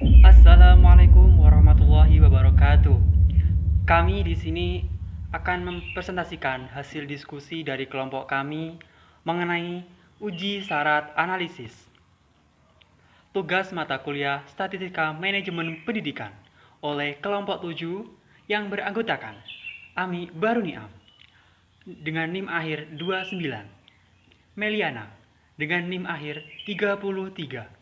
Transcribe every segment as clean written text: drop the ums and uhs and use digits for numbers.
Assalamualaikum warahmatullahi wabarakatuh. Kami di sini akan mempresentasikan hasil diskusi dari kelompok kami mengenai uji syarat analisis. Tugas mata kuliah Statistika Manajemen Pendidikan oleh kelompok 7 yang beranggotakan Ami Baruniam dengan NIM akhir 29, Meliana dengan NIM akhir 33,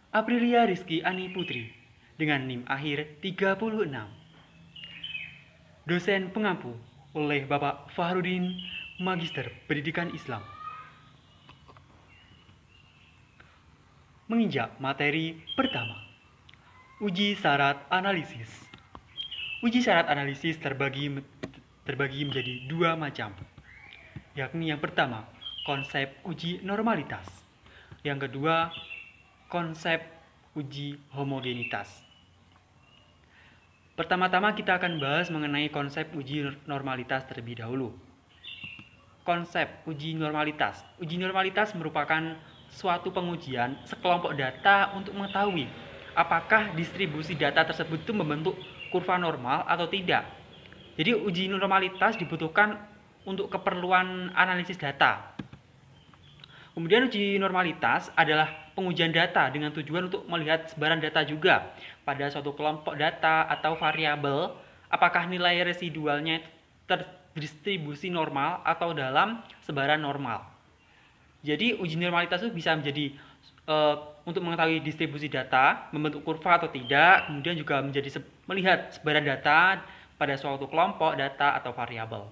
Aprilia Rizky Ani Putri dengan NIM akhir 36. Dosen pengampu oleh Bapak Fahrudin, Magister Pendidikan Islam. Menginjak materi pertama, uji syarat analisis. Uji syarat analisis terbagi menjadi dua macam, yakni yang pertama, konsep uji normalitas. Yang kedua, konsep uji homogenitas. Pertama-tama kita akan bahas mengenai konsep uji normalitas terlebih dahulu. Konsep uji normalitas. Uji normalitas merupakan suatu pengujian sekelompok data untuk mengetahui apakah distribusi data tersebut itu membentuk kurva normal atau tidak. Jadi uji normalitas dibutuhkan untuk keperluan analisis data. Kemudian uji normalitas adalah pengujian data dengan tujuan untuk melihat sebaran data juga pada suatu kelompok data atau variabel, apakah nilai residualnya terdistribusi normal atau dalam sebaran normal. Jadi uji normalitas itu bisa menjadi untuk mengetahui distribusi data, membentuk kurva atau tidak, kemudian juga menjadi melihat sebaran data pada suatu kelompok data atau variabel.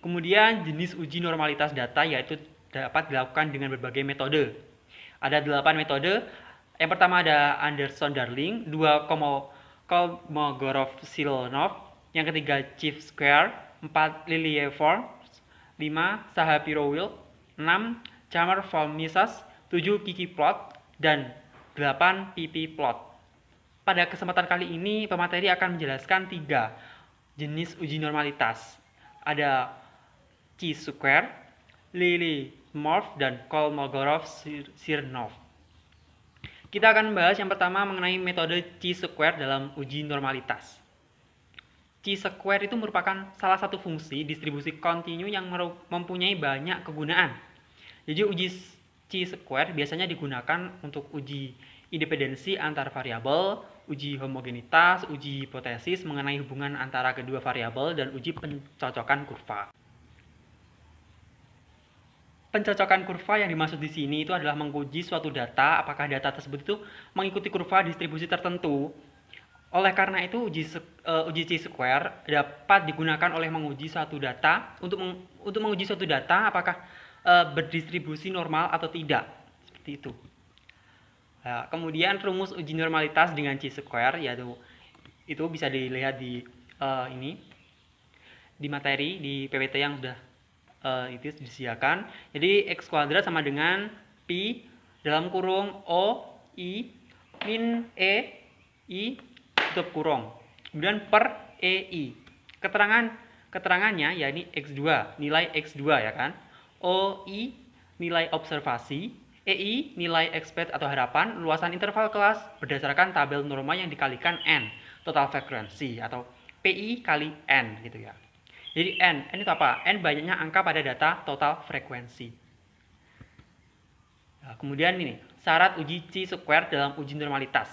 Välian jenis uji normalitas data yaitu dapat dilakukan dengan berbagai metode. Ada 8 metode. Yang pertama ada Anderson-Darling, 2 Kolmogorov-Silonov, yang ketiga Chief-Square, 4 Lilliefors, 5 Shapiro-Wilk, 6 Chalmers-Mises, 7 Kiki-Plot, dan 8 Pp-Plot. Pada kesempatan kali ini pemateri akan menjelaskan 3 jenis uji normalitas. Ada Chi-Square, Lilliefors, dan Kolmogorov-Smirnov. Kita akan membahas yang pertama mengenai metode Chi-Square dalam uji normalitas. Chi-Square itu merupakan salah satu fungsi distribusi kontinu yang mempunyai banyak kegunaan. Jadi uji Chi-Square biasanya digunakan untuk uji independensi antar variabel, uji homogenitas, uji hipotesis mengenai hubungan antara kedua variabel, dan uji pencocokan kurva. Pencocokan kurva yang dimaksud di sini itu adalah menguji suatu data apakah data tersebut itu mengikuti kurva distribusi tertentu. Oleh karena itu uji Chi-Square dapat digunakan oleh menguji suatu data untuk menguji suatu data apakah berdistribusi normal atau tidak. Seperti itu. Nah, kemudian rumus uji normalitas dengan Chi-Square yaitu itu bisa dilihat di ini di materi di PPT yang sudah itu disediakan. Jadi X kuadrat sama dengan Pi dalam kurung O I min E I tutup kurung. Kemudian per EI. Keterangannya yakni X2, nilai X2 ya kan. OI nilai observasi, EI nilai expect atau harapan, luasan interval kelas berdasarkan tabel norma yang dikalikan N, total frekuensi, atau PI kali N gitu ya. Jadi N itu apa? N banyaknya angka pada data total frekuensi. Nah, kemudian ini syarat uji Chi-Square dalam uji normalitas.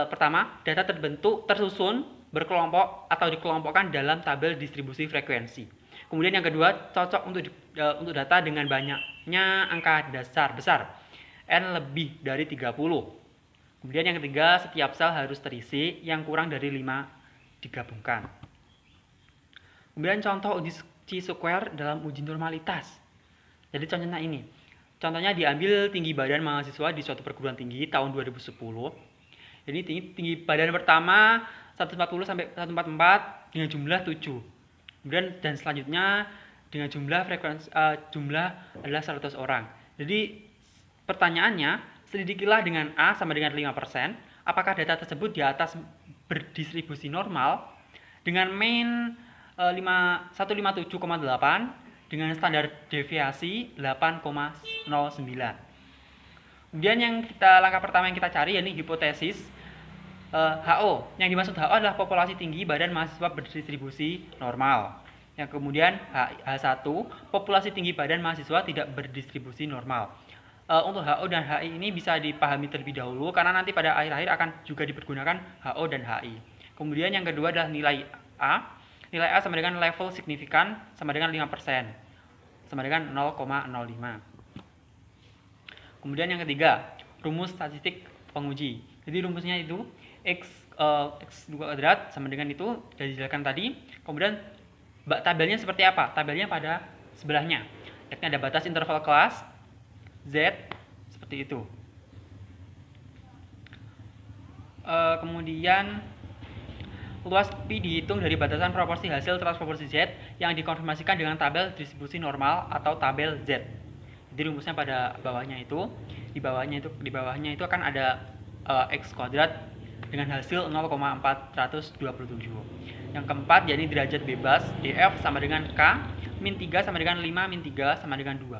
Pertama, data tersusun berkelompok atau dikelompokkan dalam tabel distribusi frekuensi. Kemudian yang kedua, cocok untuk data dengan banyaknya angka dasar besar, N lebih dari 30. Kemudian yang ketiga, setiap sel harus terisi, yang kurang dari 5 digabungkan. Kemudian contoh uji Chi-Square dalam uji normalitas. Jadi contohnya ini. Contohnya diambil tinggi badan mahasiswa di suatu perguruan tinggi tahun 2010. Jadi tinggi badan pertama 140 sampai 144 dengan jumlah 7. Kemudian dan selanjutnya dengan jumlah adalah 100 orang. Jadi pertanyaannya, selidikilah dengan A sama dengan 5%, apakah data tersebut di atas berdistribusi normal dengan mean 157,8 dengan standar deviasi 8,09. Kemudian langkah pertama yang kita cari yakni hipotesis HO. Yang dimaksud HO adalah populasi tinggi badan mahasiswa berdistribusi normal. Yang kemudian H1, populasi tinggi badan mahasiswa tidak berdistribusi normal. Untuk HO dan HI ini bisa dipahami terlebih dahulu karena nanti pada akhir-akhir akan juga dipergunakan HO dan HI. Kemudian yang kedua adalah nilai A. Nilai A sama dengan level signifikan sama dengan 5%, sama dengan 0,05. Kemudian yang ketiga, rumus statistik penguji. Jadi rumusnya itu x2 kuadrat sama dengan itu sudah dijelaskan tadi. Kemudian tabelnya seperti apa? Tabelnya pada sebelahnya. Yakni ada batas interval kelas Z seperti itu. Kemudian luas pi dihitung dari batasan proporsi hasil transproporsi Z yang dikonfirmasikan dengan tabel distribusi normal atau tabel Z. Jadi rumusnya pada bawahnya itu, di bawahnya itu akan ada x kuadrat dengan hasil 0,427. Yang keempat jadi derajat bebas df sama dengan k min 3 sama dengan 5 min 3 sama dengan 2.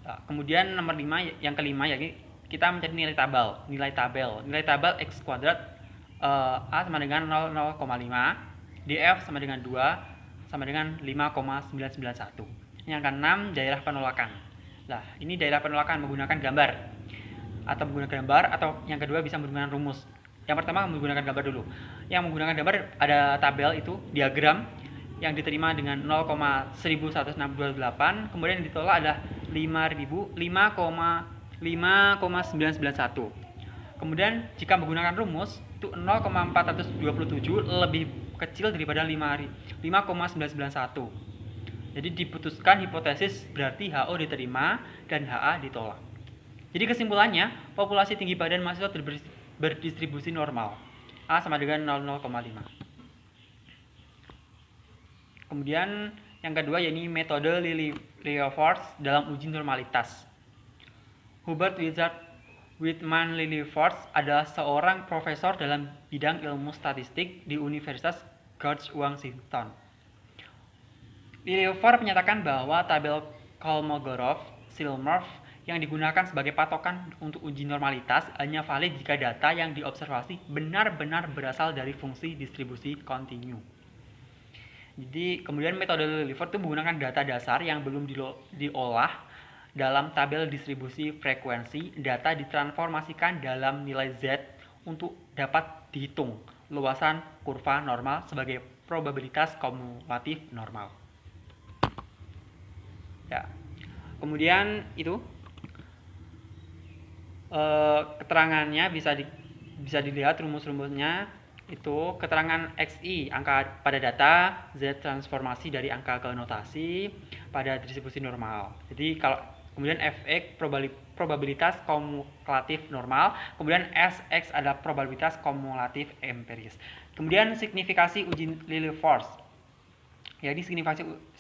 Nah, kemudian nomor 5 yang kelima yakni kita mencari nilai tabel x kuadrat A sama dengan 0,5, df sama dengan 2 sama dengan 5,991. Yang keenam daerah penolakan. Nah, ini daerah penolakan menggunakan gambar atau yang kedua bisa menggunakan rumus. Yang pertama menggunakan gambar dulu. Yang menggunakan gambar ada tabel itu diagram yang diterima dengan 0,1128, kemudian yang ditolak adalah 5,991. Kemudian jika menggunakan rumus itu 0,427 lebih kecil daripada 5,991. Jadi diputuskan hipotesis berarti HO diterima dan HA ditolak. Jadi kesimpulannya, populasi tinggi badan mahasiswa berdistribusi normal. A sama dengan 0,5. Kemudian yang kedua yakni metode Lilliefors dalam uji normalitas. Hubert Wizard Whitman Lilliefors adalah seorang profesor dalam bidang ilmu statistik di Universitas George Washington. Lilliefors menyatakan bahwa tabel Kolmogorov-Silmorov yang digunakan sebagai patokan untuk uji normalitas hanya valid jika data yang diobservasi benar-benar berasal dari fungsi distribusi kontinu. Jadi kemudian metode Lilliefors itu menggunakan data dasar yang belum diolah dalam tabel distribusi frekuensi. Data ditransformasikan dalam nilai Z untuk dapat dihitung luasan kurva normal sebagai probabilitas kumulatif normal. Ya. Kemudian itu keterangannya bisa dilihat rumus-rumusnya. Itu keterangan XI angka pada data, Z transformasi dari angka ke notasi pada distribusi normal. Jadi kalau kemudian Fx probabilitas kumulatif normal, kemudian Sx adalah probabilitas kumulatif empiris. Kemudian signifikasi uji Lilliefors. Jadi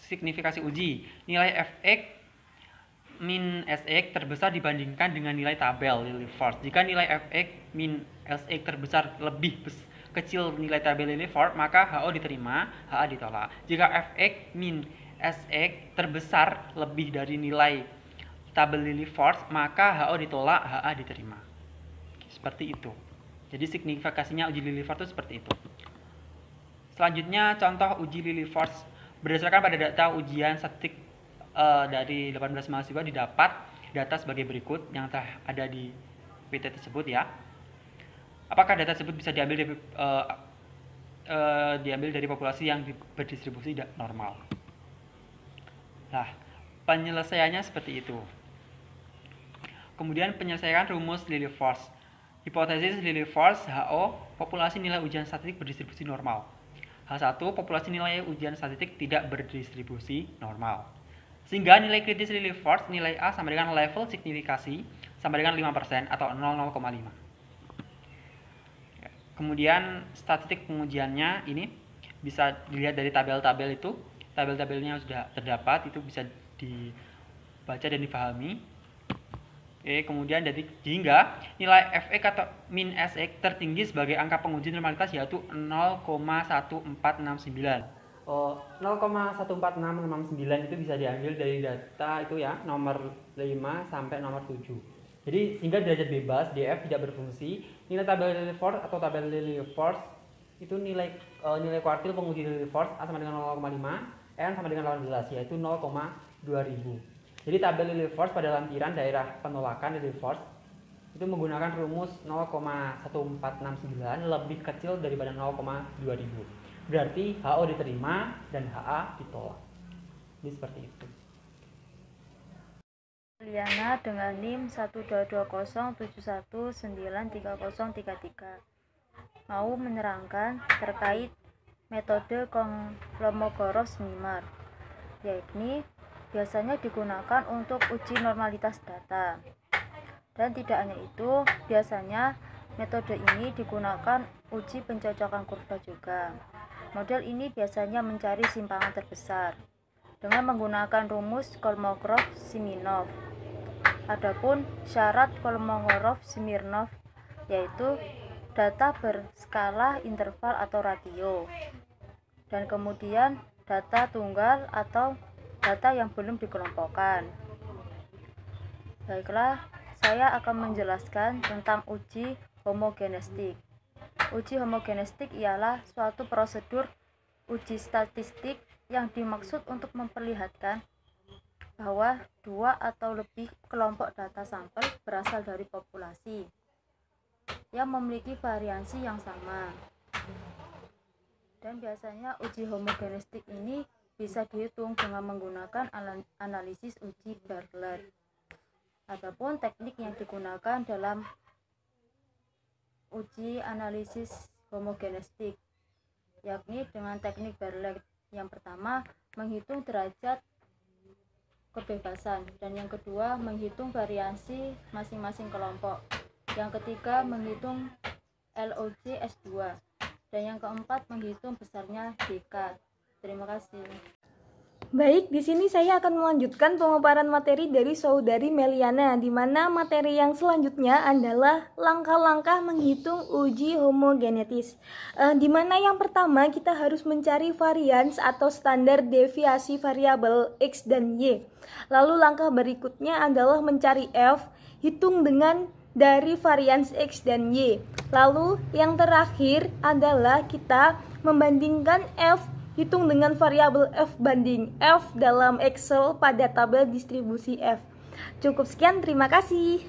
signifikasi uji nilai Fx min Sx terbesar dibandingkan dengan nilai tabel Lilliefors. Jika nilai Fx min Sx terbesar lebih kecil nilai tabel Lilliefors, maka HO diterima, HA ditolak. Jika Fx min Sx terbesar lebih dari nilai tabel Lilliefors, maka HO ditolak, HA diterima. Seperti itu. Jadi signifikasinya uji Lilliefors itu seperti itu. Selanjutnya contoh uji Lilliefors. Berdasarkan pada data ujian statistik dari 18 mahasiswa didapat data sebagai berikut yang telah ada di PT tersebut ya. Apakah data tersebut bisa diambil dari populasi yang berdistribusi normal? Nah, penyelesaiannya seperti itu. Kemudian penyelesaian rumus Lilliefors. Hipotesis Lilliefors HO, populasi nilai ujian statistik berdistribusi normal. H1, populasi nilai ujian statistik tidak berdistribusi normal. Sehingga nilai kritis Lilliefors, nilai A sama dengan level signifikasi sama dengan 5% atau 0,5. Kemudian statistik pengujiannya ini bisa dilihat dari tabel-tabel itu. Tabel-tabelnya sudah terdapat, itu bisa dibaca dan dipahami. Kemudian hingga nilai Fx atau min Sx tertinggi sebagai angka penguji normalitas yaitu 0,1469. 0,14669 itu bisa diambil dari data itu ya, nomor 5 sampai nomor 7. Jadi sehingga derajat bebas DF tidak berfungsi. Nilai tabel Lillie force atau tabel Lillie force itu nilai kuartil penguji Lillie force A sama dengan 0,5, N sama dengan 18 yaitu 0,2000. Jadi tabel Lillie force pada lampiran daerah penolakan Lillie force itu menggunakan rumus 0,1469 lebih kecil daripada 0,2000. Berarti HO diterima dan HA ditolak. Jadi seperti itu. Liana dengan NIM 12207193033 mau menerangkan terkait metode Kolmogorov-Smirnov, yakni biasanya digunakan untuk uji normalitas data. Dan tidak hanya itu, biasanya metode ini digunakan uji pencocokan kurva juga. Model ini biasanya mencari simpangan terbesar dengan menggunakan rumus Kolmogorov-Smirnov. Adapun syarat Kolmogorov-Smirnov yaitu data berskala interval atau ratio, dan kemudian data tunggal atau data yang belum dikelompokkan. Baiklah, saya akan menjelaskan tentang uji homogenistik. Uji homogenistik ialah suatu prosedur uji statistik yang dimaksud untuk memperlihatkan bahwa dua atau lebih kelompok data sampel berasal dari populasi yang memiliki variansi yang sama. Dan biasanya uji homogenistik ini bisa dihitung dengan menggunakan analisis uji Berlet. Adapun teknik yang digunakan dalam uji analisis homogenistik yakni dengan teknik Berlet. Yang pertama, menghitung derajat kebebasan, dan yang kedua menghitung variasi masing-masing kelompok, yang ketiga menghitung LOC S2, dan yang keempat menghitung besarnya DK. Terima kasih. Baik, di sini saya akan melanjutkan pemaparan materi dari saudari Meliana, di mana materi yang selanjutnya adalah langkah-langkah menghitung uji homogenetis. Di mana yang pertama kita harus mencari varians atau standar deviasi variabel X dan Y. Lalu langkah berikutnya adalah mencari F, hitung dengan dari varians X dan Y. Lalu yang terakhir adalah kita membandingkan F, hitung dengan variabel F banding F dalam Excel pada tabel distribusi F. Cukup sekian, terima kasih.